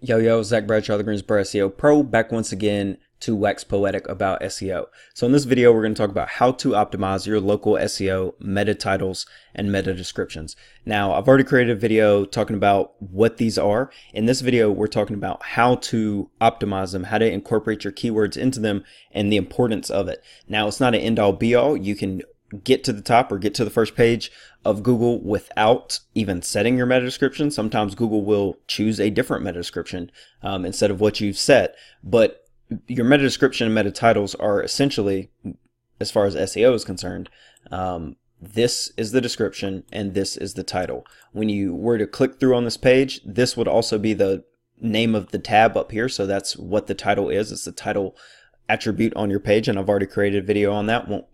Yo, Zach Bradshaw, the Greensboro SEO Pro, back once again to wax poetic about SEO. So in this video, we're going to talk about how to optimize your local SEO meta titles and meta descriptions. Now, I've already created a video talking about what these are. In this video, we're talking about how to optimize them, how to incorporate your keywords into them, and the importance of it. Now, it's not an end-all be-all. You can get to the top or get to the first page of Google without even setting your meta description. Sometimes Google will choose a different meta description instead of what you've set. But your meta description and meta titles are essentially, as far as SEO is concerned, this is the description and this is the title. When you were to click through on this page, this would also be the name of the tab up here. So that's what the title is. It's the title attribute on your page, and I've already created a video on that. Won't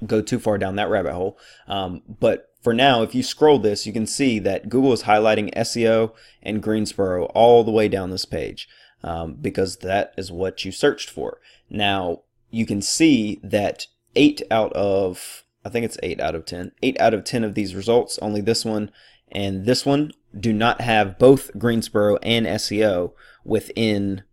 go too far down that rabbit hole. But for now, if you scroll this, you can see that Google is highlighting SEO and Greensboro all the way down this page because that is what you searched for. Now, you can see that 8 out of 10 of these results, only this one and this one do not have both Greensboro and SEO within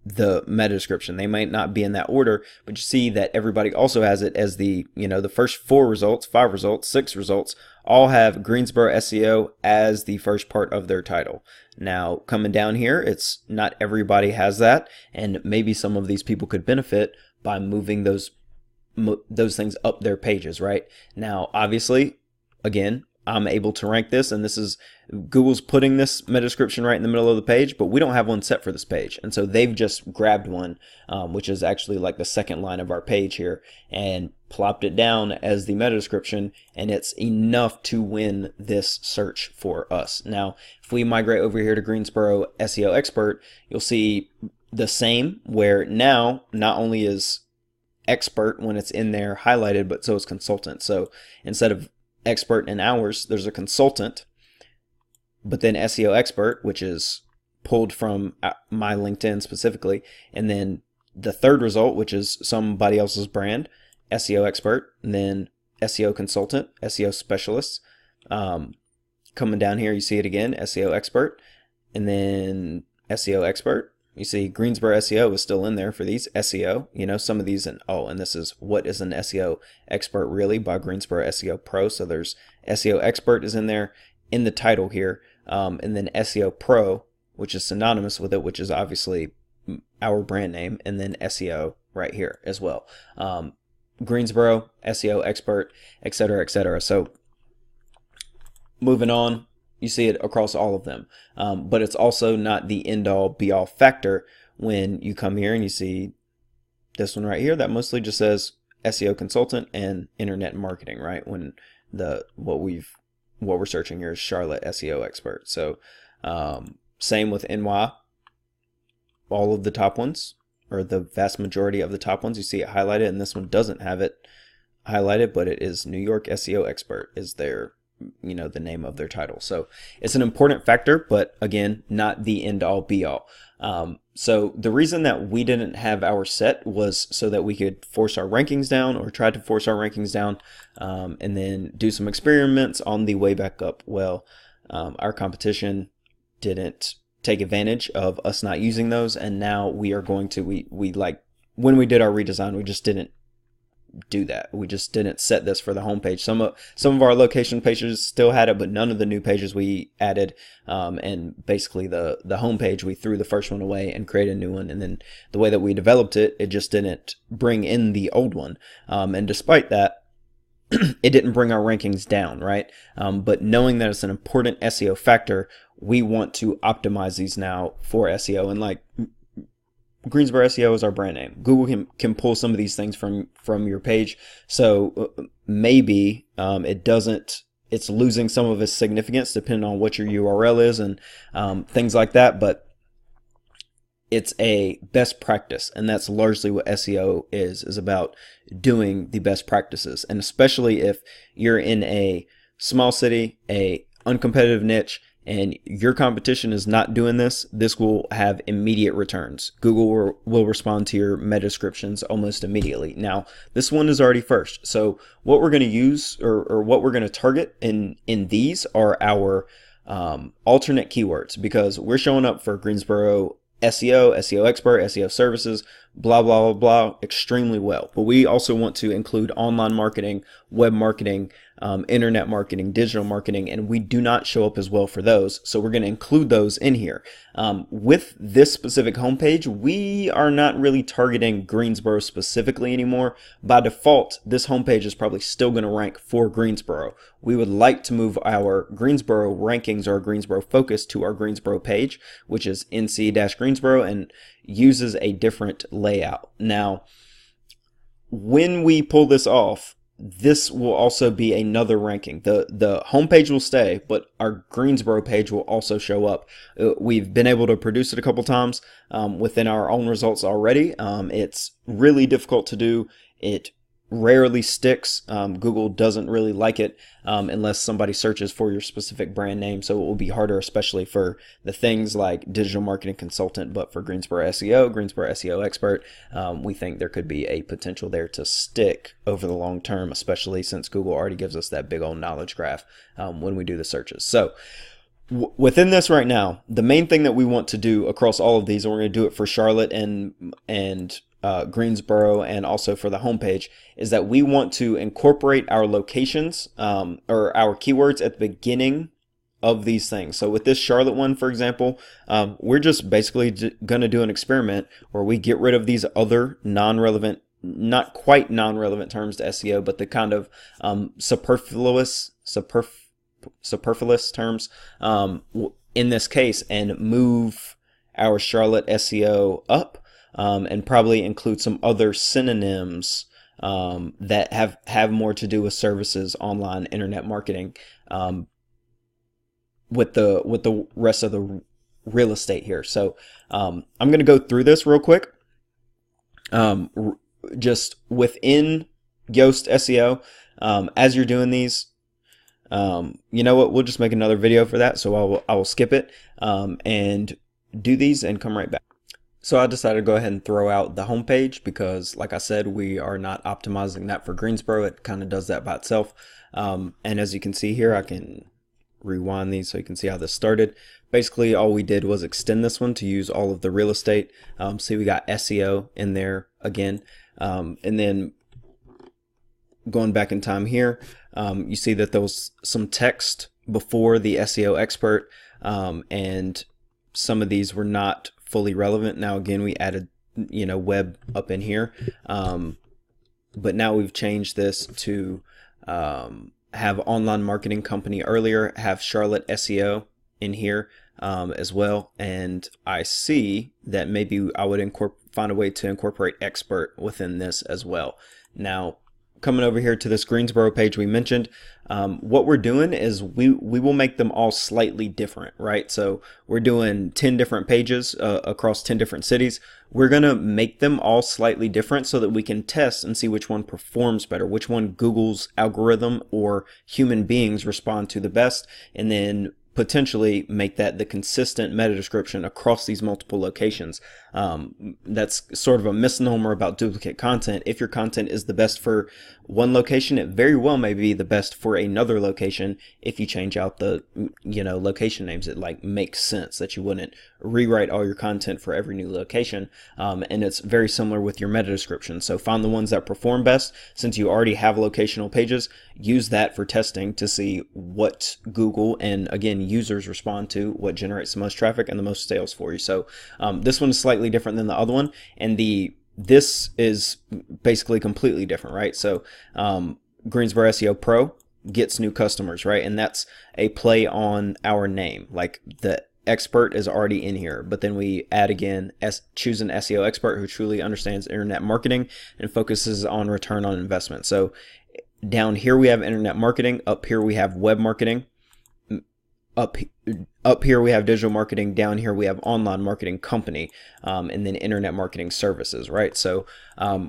the meta description. They might not be in that order, but you see that everybody also has it as the first 4 results, 5 results, 6 results all have Greensboro SEO as the first part of their title. Now, coming down here, it's not everybody has that, and maybe some of these people could benefit by moving those things up their pages, right? Now, obviously, again, I'm able to rank this, and this is Google's putting this meta description right in the middle of the page, but we don't have one set for this page. And so they've just grabbed one, which is actually like the second line of our page here, and plopped it down as the meta description, and it's enough to win this search for us. Now, if we migrate over here to Greensboro SEO Expert, you'll see the same, where now not only is expert when it's in there highlighted, but so is consultant. So instead of expert in hours, there's a consultant, but then SEO expert, which is pulled from my LinkedIn specifically, and then the third result, which is somebody else's brand, SEO expert, and then SEO consultant, SEO specialist. Coming down here, you see it again, SEO expert, and then SEO expert. You see Greensboro SEO is still in there for these SEO, some of these, and this is what is an SEO expert really by Greensboro SEO Pro. So there's SEO expert is in there in the title here, and then SEO Pro, which is synonymous with it, which is obviously our brand name, and then SEO right here as well. Greensboro SEO expert, etc., etc. So moving on, you see it across all of them, but it's also not the end-all be-all factor when you come here and you see this one right here that mostly just says SEO consultant and internet marketing, right? When what we're searching here is Charlotte SEO expert. So same with NY, all of the top ones, or the vast majority of the top ones, you see it highlighted, and this one doesn't have it highlighted, but it is New York SEO expert is their the name of their title. So it's an important factor, but again, not the end all be all. So the reason that we didn't have our set was so that we could force our rankings down, or try to force our rankings down, and then do some experiments on the way back up. Well, our competition didn't take advantage of us not using those, and now we are going to, we like, when we did our redesign, we just didn't do that. We just didn't set this for the homepage. Some of our location pages still had it, but none of the new pages we added. And basically the homepage, we threw the first one away and created a new one. And then the way that we developed it, it just didn't bring in the old one. And despite that, it didn't bring our rankings down, right? But knowing that it's an important SEO factor, we want to optimize these now for SEO. And like, Greensboro SEO is our brand name. Google can pull some of these things from your page. So maybe it's losing some of its significance depending on what your URL is and things like that. But it's a best practice, and that's largely what SEO is about, doing the best practices. And especially if you're in a small city, a uncompetitive niche, and your competition is not doing this, this will have immediate returns. Google will respond to your meta descriptions almost immediately. Now, this one is already first. So what we're going to use, or what we're going to target in these, are our alternate keywords, because we're showing up for Greensboro SEO, SEO expert, SEO services, blah, blah, blah, blah, extremely well. But we also want to include online marketing, web marketing, internet marketing, digital marketing, and we do not show up as well for those. So we're going to include those in here. With this specific homepage, we are not really targeting Greensboro specifically anymore. By default, this homepage is probably still going to rank for Greensboro. We would like to move our Greensboro rankings or Greensboro focus to our Greensboro page, which is NC-Greensboro, and uses a different layout. Now, when we pull this off, this will also be another ranking. The homepage will stay, but our Greensboro page will also show up. We've been able to produce it a couple times within our own results already. It's really difficult to do. It rarely sticks. Google doesn't really like it unless somebody searches for your specific brand name. So it will be harder, especially for the things like digital marketing consultant. But for Greensboro SEO, Greensboro SEO expert, we think there could be a potential there to stick over the long term, especially since Google already gives us that big old knowledge graph when we do the searches. So within this right now, the main thing that we want to do across all of these, and we're going to do it for Charlotte and Greensboro and also for the homepage, is that we want to incorporate our locations or our keywords at the beginning of these things. So with this Charlotte one, for example, we're just basically going to do an experiment where we get rid of these other non-relevant, not quite non-relevant terms to SEO, but the kind of superfluous terms in this case, and move our Charlotte SEO up. And probably include some other synonyms that have more to do with services, online, internet marketing, with the rest of the real estate here. So I'm going to go through this real quick. Just within Yoast SEO, as you're doing these, you know what? We'll just make another video for that. So I will skip it and do these and come right back. So I decided to go ahead and throw out the homepage because, like I said, we are not optimizing that for Greensboro. It kind of does that by itself. And as you can see here, I can rewind these so you can see how this started. Basically, all we did was extend this one to use all of the real estate. See, we got SEO in there again. And then going back in time here, you see that there was some text before the SEO expert, and some of these were not fully relevant. Now again, we added web up in here, but now we've changed this to have online marketing company earlier, have Charlotte SEO in here as well, and I see that maybe I would find a way to incorporate expert within this as well. Now coming over here to this Greensboro page we mentioned, what we're doing is we will make them all slightly different, right? So we're doing 10 different pages across 10 different cities. We're going to make them all slightly different so that we can test and see which one performs better, which one Google's algorithm or human beings respond to the best, and then potentially make that the consistent meta description across these multiple locations. That's sort of a misnomer about duplicate content. If your content is the best for one location, it very well may be the best for another location. If you change out the location names, it makes sense that you wouldn't rewrite all your content for every new location. And it's very similar with your meta description. So find the ones that perform best. Since you already have locational pages, use that for testing to see what Google and again users respond to, what generates the most traffic and the most sales for you. So this one is slightly different than the other one, and this is basically completely different, right? So Greensboro SEO Pro gets new customers, right? And that's a play on our name. Like the expert is already in here, but then we add again, choose an SEO expert who truly understands internet marketing and focuses on return on investment. So down here we have internet marketing, up here we have web marketing, up here we have digital marketing, down here we have online marketing company, and then internet marketing services, right? So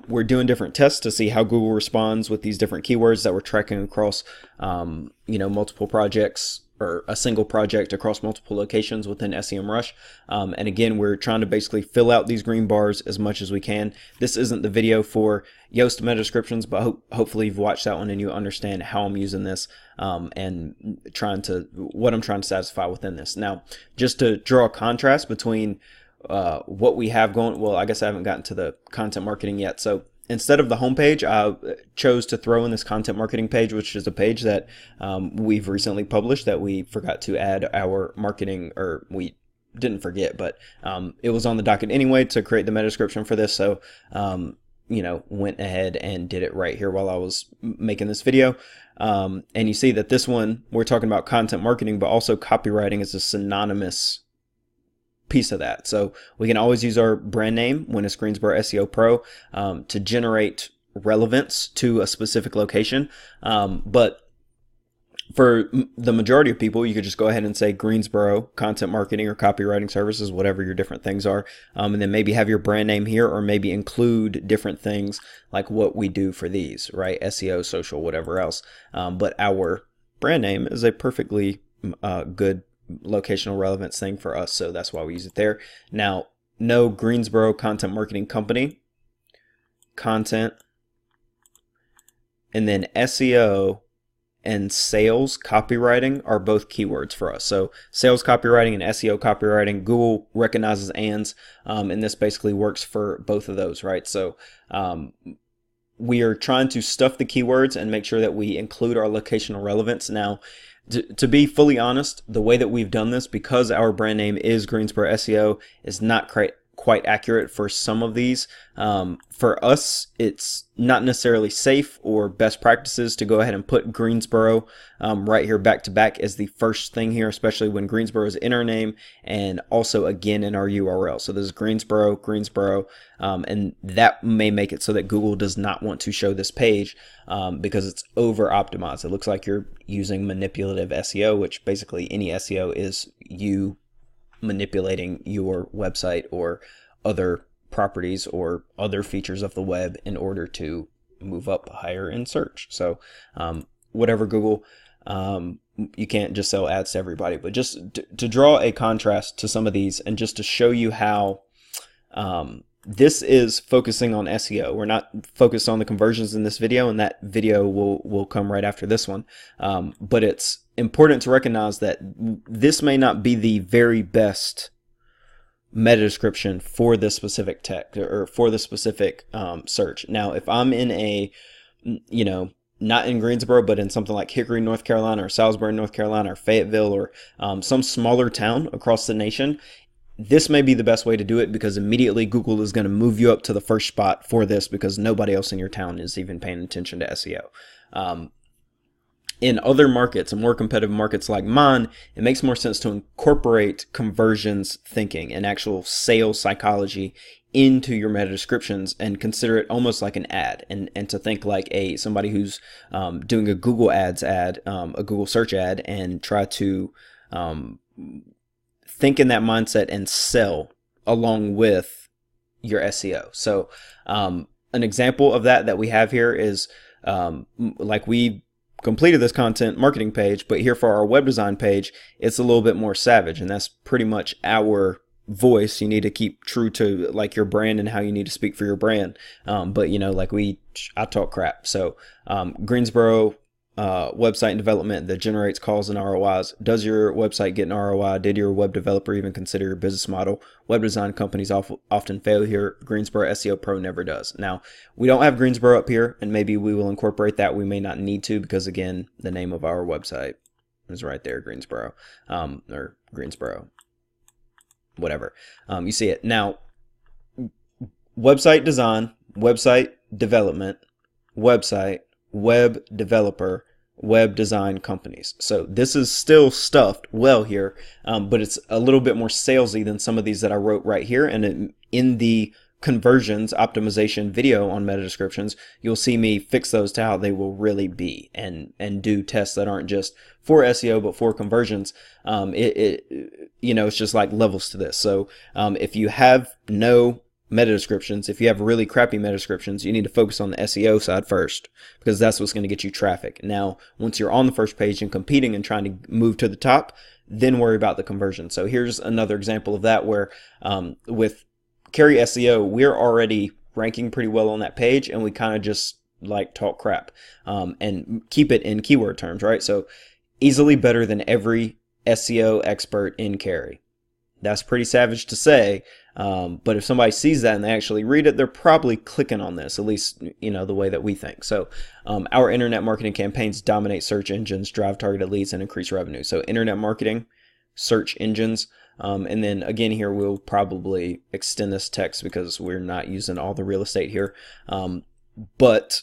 we're doing different tests to see how Google responds with these different keywords that we're tracking across multiple projects or a single project across multiple locations within SEMrush. And again, we're trying to basically fill out these green bars as much as we can. This isn't the video for Yoast meta descriptions, but hopefully you've watched that one and you understand how I'm using this and what I'm trying to satisfy within this. Now, just to draw a contrast between what we have going, well, I guess I haven't gotten to the content marketing yet. So instead of the homepage, I chose to throw in this content marketing page, which is a page that we've recently published that we forgot to add our marketing, or we didn't forget, but it was on the docket anyway to create the meta description for this. So, went ahead and did it right here while I was making this video. And you see that this one, we're talking about content marketing, but also copywriting is a synonymous piece of that. So we can always use our brand name when it's Greensboro SEO Pro to generate relevance to a specific location. But for the majority of people, you could just go ahead and say Greensboro content marketing or copywriting services, whatever your different things are. And then maybe have your brand name here, or maybe include different things like what we do for these, right? SEO, social, whatever else. But our brand name is a perfectly good locational relevance thing for us, so that's why we use it there. Now, no Greensboro content marketing company, content, and then SEO and sales copywriting are both keywords for us. So sales copywriting and SEO copywriting, Google recognizes ands, and this basically works for both of those, right? So we are trying to stuff the keywords and make sure that we include our locational relevance. Now, to be fully honest, the way that we've done this, because our brand name is Greensboro SEO, is not quite accurate for some of these. For us, it's not necessarily safe or best practices to go ahead and put Greensboro right here back to back as the first thing here, especially when Greensboro is in our name and also again in our URL. So this is Greensboro, and that may make it so that Google does not want to show this page because it's over optimized. It looks like you're using manipulative SEO, which basically any SEO is you manipulating your website or other properties or other features of the web in order to move up higher in search. So whatever, Google, you can't just sell ads to everybody, but just to draw a contrast to some of these and just to show you how this is focusing on SEO. We're not focused on the conversions in this video, and that video will come right after this one. But it's important to recognize that this may not be the very best meta description for this specific text or for the specific search. Now, if I'm in a, not in Greensboro, but in something like Hickory, North Carolina, or Salisbury, North Carolina, or Fayetteville, or some smaller town across the nation, this may be the best way to do it, because immediately Google is going to move you up to the first spot for this because nobody else in your town is even paying attention to SEO. In other markets, and more competitive markets like mine, it makes more sense to incorporate conversions thinking and actual sales psychology into your meta descriptions and consider it almost like an ad, and to think like somebody who's doing a Google Ads ad, a Google search ad, and try to think in that mindset and sell along with your SEO. So an example of that we have here is like we completed this content marketing page, but here for our web design page, it's a little bit more savage, and that's pretty much our voice. You need to keep true to like your brand and how you need to speak for your brand. But I talk crap. So Greensboro website development that generates calls and ROIs. Does your website get an ROI? Did your web developer even consider your business model? Web design companies often fail here. Greensboro SEO Pro never does. Now, we don't have Greensboro up here, and maybe we will incorporate that. We may not need to, because again, the name of our website is right there, Greensboro, or Greensboro, whatever. You see it. Now, website design, website development, website, web developer, web design companies. So this is still stuffed well here, but it's a little bit more salesy than some of these that I wrote right here. And in the conversions optimization video on meta descriptions, you'll see me fix those to how they will really be, and do tests that aren't just for SEO but for conversions. It's just like levels to this. So if you have no meta descriptions, if you have really crappy meta descriptions, you need to focus on the SEO side first, because that's what's going to get you traffic. Now, once you're on the first page and competing and trying to move to the top, then worry about the conversion. So here's another example of that where with Carry SEO, we're already ranking pretty well on that page, and we kind of just like talk crap and keep it in keyword terms, right? So easily better than every SEO expert in Carry. That's pretty savage to say, but if somebody sees that and they actually read it, they're probably clicking on this, at least, you know, the way that we think. So our internet marketing campaigns dominate search engines, drive targeted leads, and increase revenue. So internet marketing, search engines, and then again here we'll probably extend this text because we're not using all the real estate here. But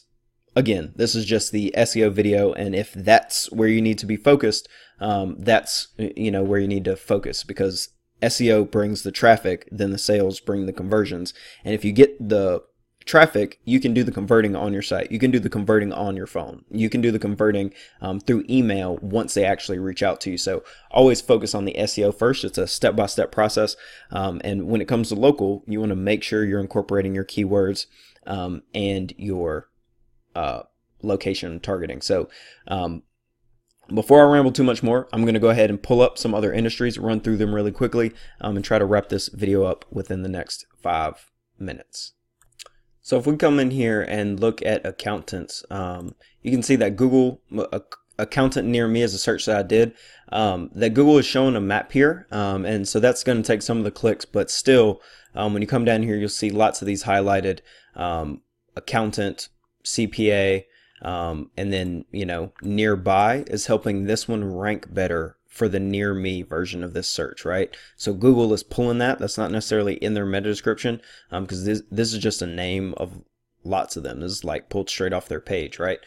again, this is just the SEO video, and if that's where you need to be focused, that's, you know, where you need to focus, because SEO brings the traffic, then the sales bring the conversions. And if you get the traffic, you can do the converting on your site. You can do the converting on your phone. You can do the converting through email once they actually reach out to you. So always focus on the SEO first. It's a step-by-step process. And when it comes to local, you want to make sure you're incorporating your keywords and your location targeting. So before I ramble too much more, I'm going to go ahead and pull up some other industries, run through them really quickly, and try to wrap this video up within the next 5 minutes. So if we come in here and look at accountants, you can see that Google accountant near me is a search that I did, that Google is showing a map here, and so that's going to take some of the clicks, but still, when you come down here, you'll see lots of these highlighted, accountant, CPA, and then, you know, nearby is helping this one rank better for the near me version of this search, right? So Google is pulling that. That's not necessarily in their meta description, because this is just a name of lots of them. This is like pulled straight off their page, right?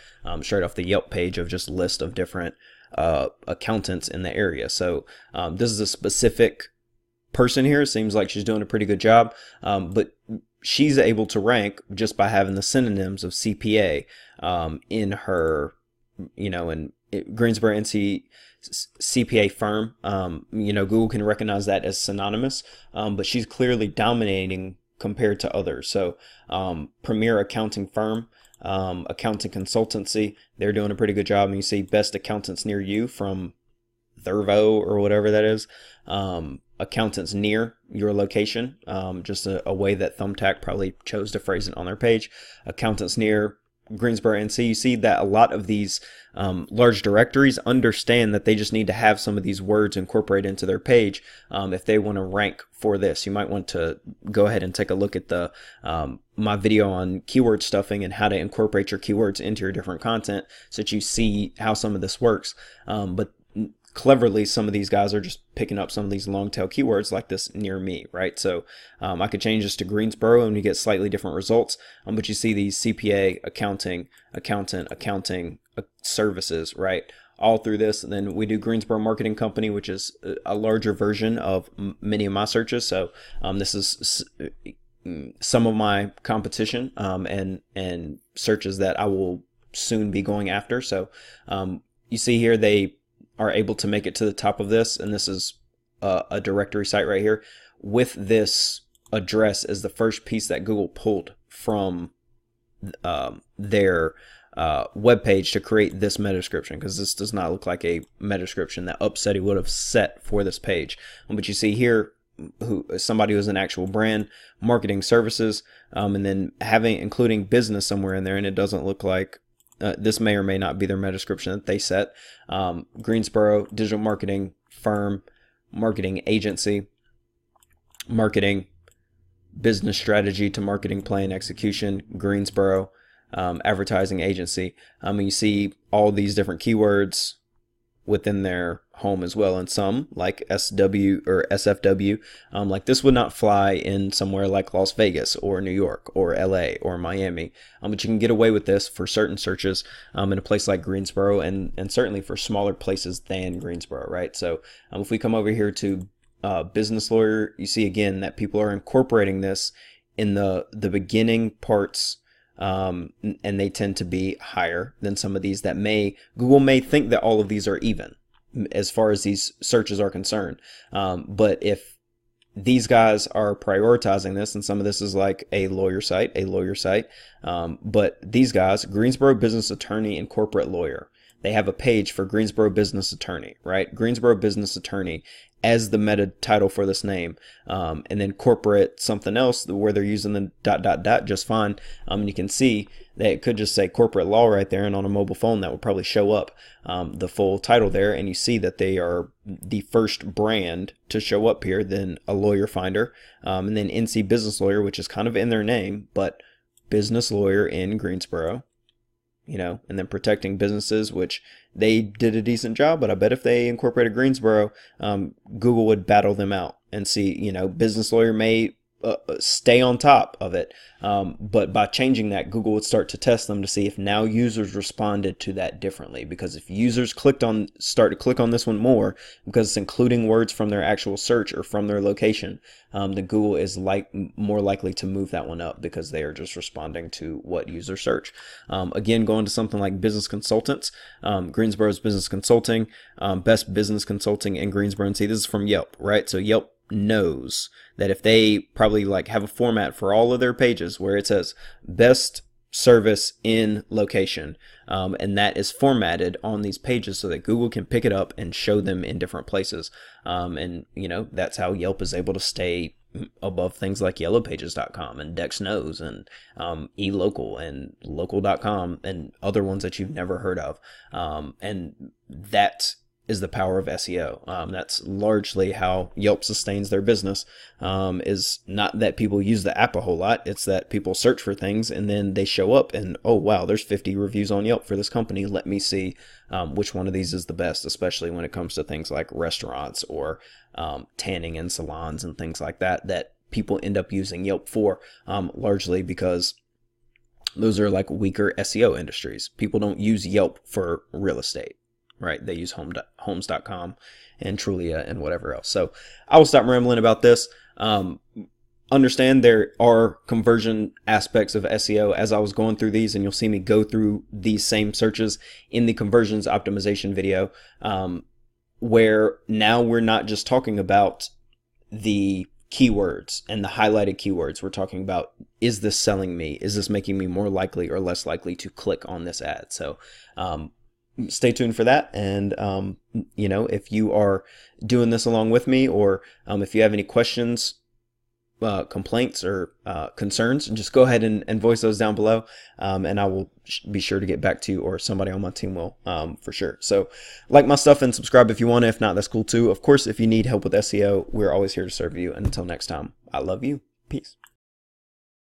Straight off the Yelp page of just a list of different accountants in the area. So this is a specific person here. It seems like she's doing a pretty good job, but she's able to rank just by having the synonyms of CPA in her, you know, in Greensboro CPA firm. You know, Google can recognize that as synonymous, but she's clearly dominating compared to others. So premier accounting firm, accounting consultancy, they're doing a pretty good job. And you see best accountants near you from Thurvo or whatever that is. Accountants near your location, just a way that Thumbtack probably chose to phrase it on their page. Accountants near Greensboro NC. You see that a lot of these large directories understand that they just need to have some of these words incorporated into their page if they want to rank for this. You might want to go ahead and take a look at the my video on keyword stuffing and how to incorporate your keywords into your different content so that you see how some of this works. But cleverly, some of these guys are just picking up some of these long tail keywords like this near me, right? So I could change this to Greensboro and we get slightly different results. But you see these CPA, accounting, accountant, accounting services, right? All through this. And then we do Greensboro Marketing Company, which is a larger version of many of my searches. So this is some of my competition and searches that I will soon be going after. So you see here, they are able to make it to the top of this, and this is a directory site right here with this address as the first piece that Google pulled from their web page to create this meta description, because this does not look like a meta description that Upsetty would have set for this page. But you see here somebody who's an actual brand, marketing services, and then including business somewhere in there, and it doesn't look like this may or may not be their meta description that they set. Greensboro digital marketing firm, marketing agency, marketing business strategy to marketing plan execution, Greensboro advertising agency. You see all these different keywords within their home as well, and some like SW or SFW, like this would not fly in somewhere like Las Vegas or New York or LA or Miami, but you can get away with this for certain searches in a place like Greensboro, and certainly for smaller places than Greensboro, right? So if we come over here to business lawyer, you see again that people are incorporating this in the beginning parts, and they tend to be higher than some of these that Google may think that all of these are even as far as these searches are concerned. But if these guys are prioritizing this, and some of this is like a lawyer site, but these guys, Greensboro Business Attorney and Corporate Lawyer, they have a page for Greensboro Business Attorney, right? Greensboro Business Attorney as the meta title for this name, and then corporate something else where they're using the ... just fine. And you can see that it could just say corporate law right there, and on a mobile phone that would probably show up the full title there, and you see that they are the first brand to show up here, then a lawyer finder, and then NC Business Lawyer, which is kind of in their name, but business lawyer in Greensboro, you know, and then protecting businesses, which they did a decent job, but I bet if they incorporated Greensboro, Google would battle them out and see, you know, business lawyer may stay on top of it. But by changing that, Google would start to test them to see if now users responded to that differently. Because if users start to click on this one more, because it's including words from their actual search or from their location, then Google is more likely to move that one up because they are just responding to what users search. Again, going to something like business consultants, Greensboro's business consulting, best business consulting in Greensboro. And see, this is from Yelp, right? So Yelp knows that if they probably like have a format for all of their pages where it says best service in location, and that is formatted on these pages so that Google can pick it up and show them in different places, and you know, that's how Yelp is able to stay above things like yellowpages.com and DexKnows and eLocal and local.com and other ones that you've never heard of, and that is the power of SEO. That's largely how Yelp sustains their business, is not that people use the app a whole lot. It's that people search for things and then they show up and, oh, wow, there's 50 reviews on Yelp for this company. Let me see which one of these is the best, especially when it comes to things like restaurants or tanning and salons and things like that, that people end up using Yelp for, largely because those are like weaker SEO industries. People don't use Yelp for real estate. Right, they use homes.com and Trulia and whatever else. So I will stop rambling about this. Understand there are conversion aspects of SEO as I was going through these, and you'll see me go through these same searches in the conversions optimization video, where now we're not just talking about the keywords and the highlighted keywords. We're talking about, is this selling me? Is this making me more likely or less likely to click on this ad? So stay tuned for that. And, you know, if you are doing this along with me, or if you have any questions, complaints, or concerns, just go ahead and voice those down below. And I will be sure to get back to you, or somebody on my team will, for sure. So like my stuff and subscribe if you want to. If not, that's cool too. Of course, if you need help with SEO, we're always here to serve you. And until next time, I love you. Peace.